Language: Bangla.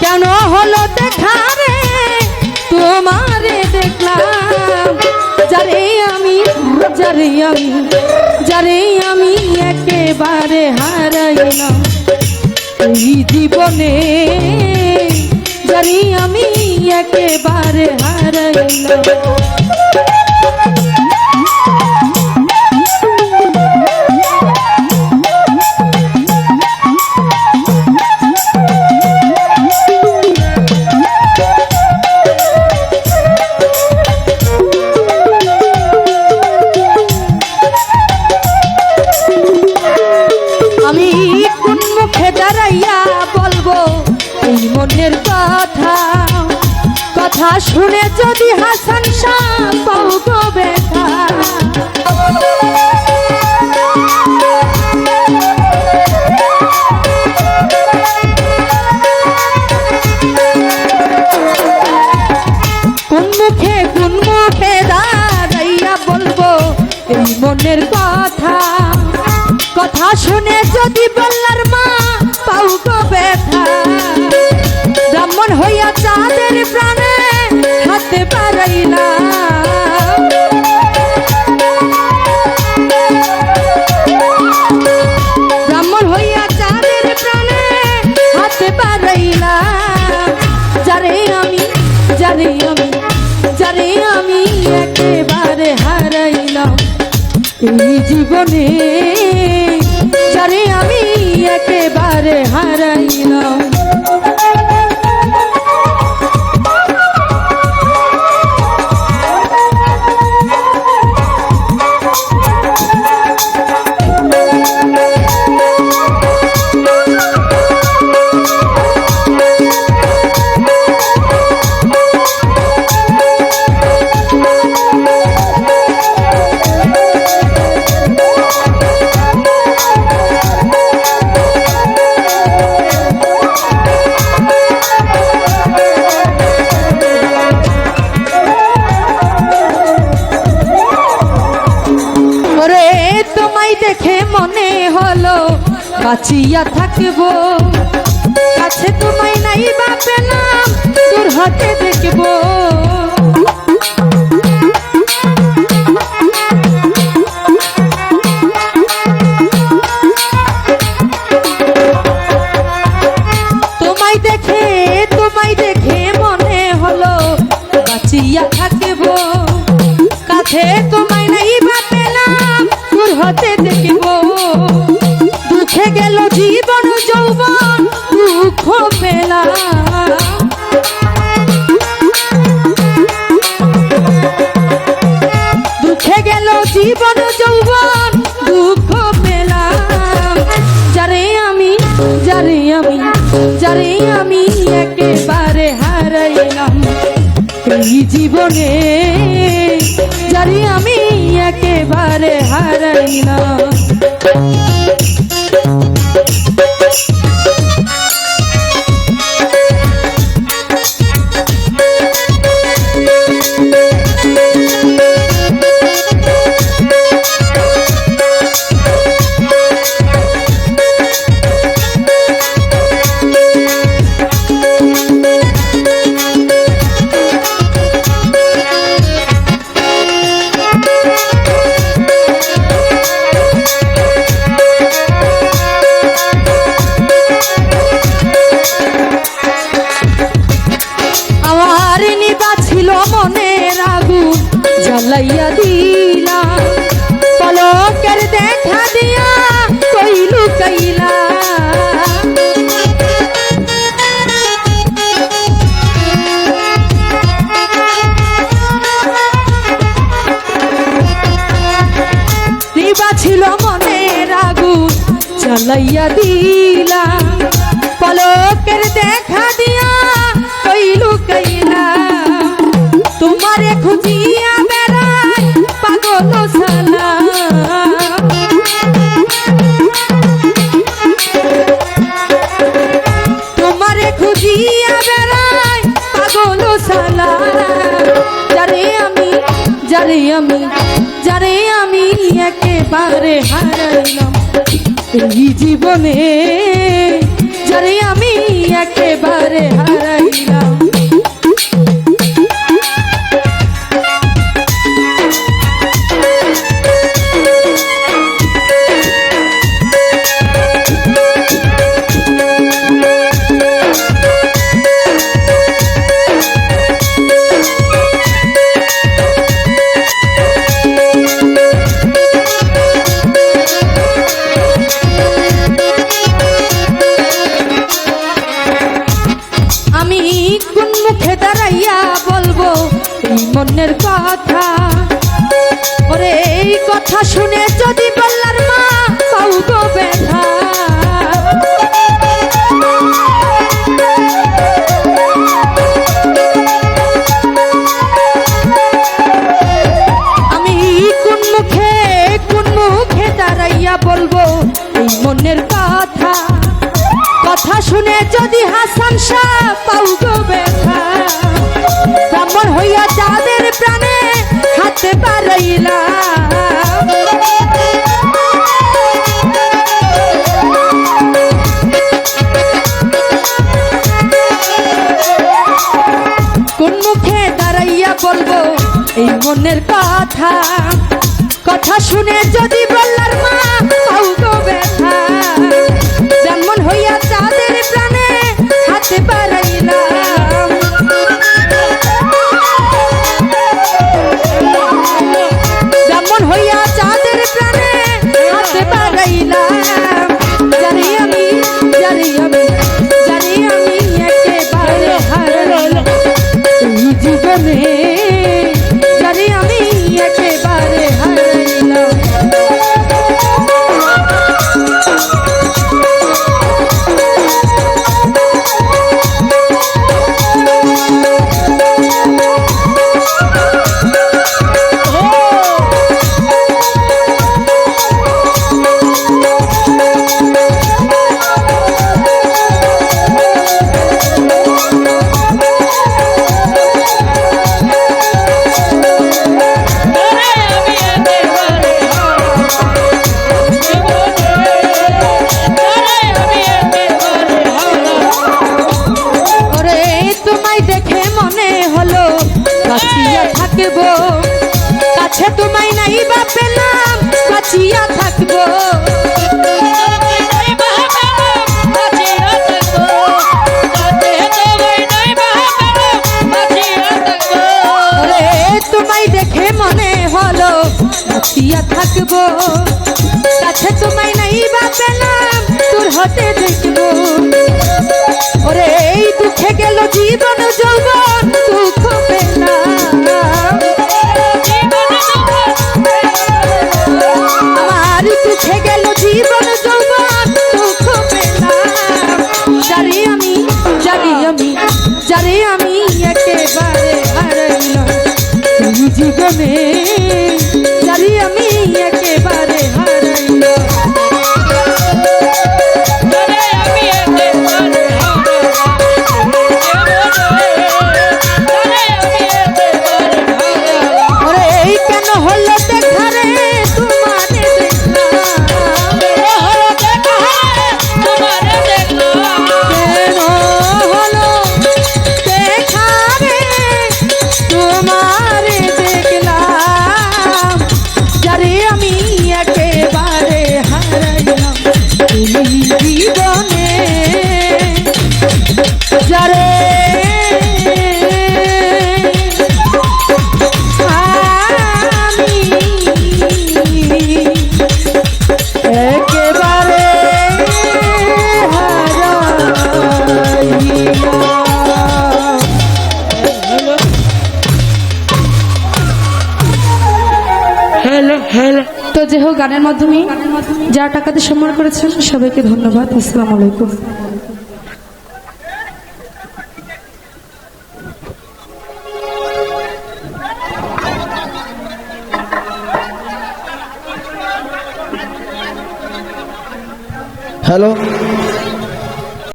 কেন হলো দেখা রে তোমারে দেখলাম, যারে আমি একেবারে হারাইলাম এই জীবনে, যারে আমি একেবারে হারাইলাম। আমি কোন মুখে দাঁড়াইয়া বলবো এই মনের কথা, কথা শুনে যদি হাসান শাহ পাও গো ব্যথা। কোন মুখে দাঁড়াইয়া বলবো এই মনের কথা, কথা শুনে যদি বললার মা পাও গো ব্যথা। ব্রাহ্মণ হইয়া চাঁদের প্রাণে হাতে বাড়াইলাম, ব্রাহ্মণ হইয়া চাঁদের প্রাণে হাতে বাড়াইলাম। যারে আমি একেবারে হারাইলাম এই জীবনে, যারে আমি একেবারে হারাইলাম। দেখে মনে হলো বাঁচিয়া থাকবো, কাছে তোমায় নাই বা পেলাম দূর হতে দেখবো। তোমায় দেখে মনে হলো বাঁচিয়া থাকবো, কাছে তোমায় নাই বা পেলাম দূর হতে দেখবো। দুঃখে গেল জীবন যৌবন দুঃখ পেলাম, দুঃখে গেল জীবন যৌবন দুঃখ পেলাম। যারে আমি একেবারে হারাইলাম এই জীবনে, যারে আমি একেবারে হারাইলাম। মনের আগুন জ্বালাইয়া দিলা, পলকের দেখা দিয়া কইলু কইলা। নিবা ছিল মনের আগুন জ্বালাইয়া দিলা, পলকের দেখা দিয়া কইলু কইলা। তোমারে খুঁজিয়া বেড়াই পাগল সালা, তোমারে খুঁজিয়া বেড়াই পাগল সালা। যারে আমি একেবারে হারাইলাম এই জীবনে যারে আমি একেবারে হারাইলাম। আমি কোন মুখে দাঁড়াইয়া বলবো এই মনের কথা, ওরে এই কথা শুনে যদি বললার মা পাও গো ব্যথা। আমি কোন মুখে দাঁড়াইয়া বলবো এই মনের কথা, কথা শুনে যদি হাসান শাহ পাও গো ব্যথা। ব্রাহ্মণ হইয়া যাদের প্রাণে হাতে বাড়াইলাম, কোন মুখে দাঁড়াইয়া বলবো এই মনের কথা, কথা শুনে যদি বললার মা পাও গো ব্যথা। ব্রাহ্মণ হইয়া যাদের প্রাণে হাতে বাড়াইলাম, ব্রাহ্মণ হইয়া যাদের প্রাণে হাতে বাড়াইলাম। জানি আমি একেবারে হারাইলাম এই জীবনে, জানি আমি একেবারে হারাইলাম। কাছে তোমায় নাই বা পেলাম বাঁচিয়া থাকবো, তোমায় দেখে মনে হলো বাঁচিয়া থাকবো। কাছে তোমায় নাই বা পেলাম তোর হতে দেখবো, ওরে এই দুঃখে গেল জীবন যৌবন দুঃখ পেলাম। আমার দুঃখে গেল জীবন যৌবন দুঃখ পেলাম। যারে আমি একেবারে হারাইলাম এই জীবনে, যারে আমি একেবারে হারাইলাম। ওরে এই কেন হলো দেখা রে তোমারে দেখলাম, কেন হলো দেখা রে তোমারে দেখলাম। যারে আমি একেবারে হারাইলাম এই জীবনে, যারে একেবারে তো যে হোক গানের মাধ্যমে যারা টাকাতে সম্মান করেছেন সবাইকে ধন্যবাদ। আসসালামু আলাইকুম। হ্যালো।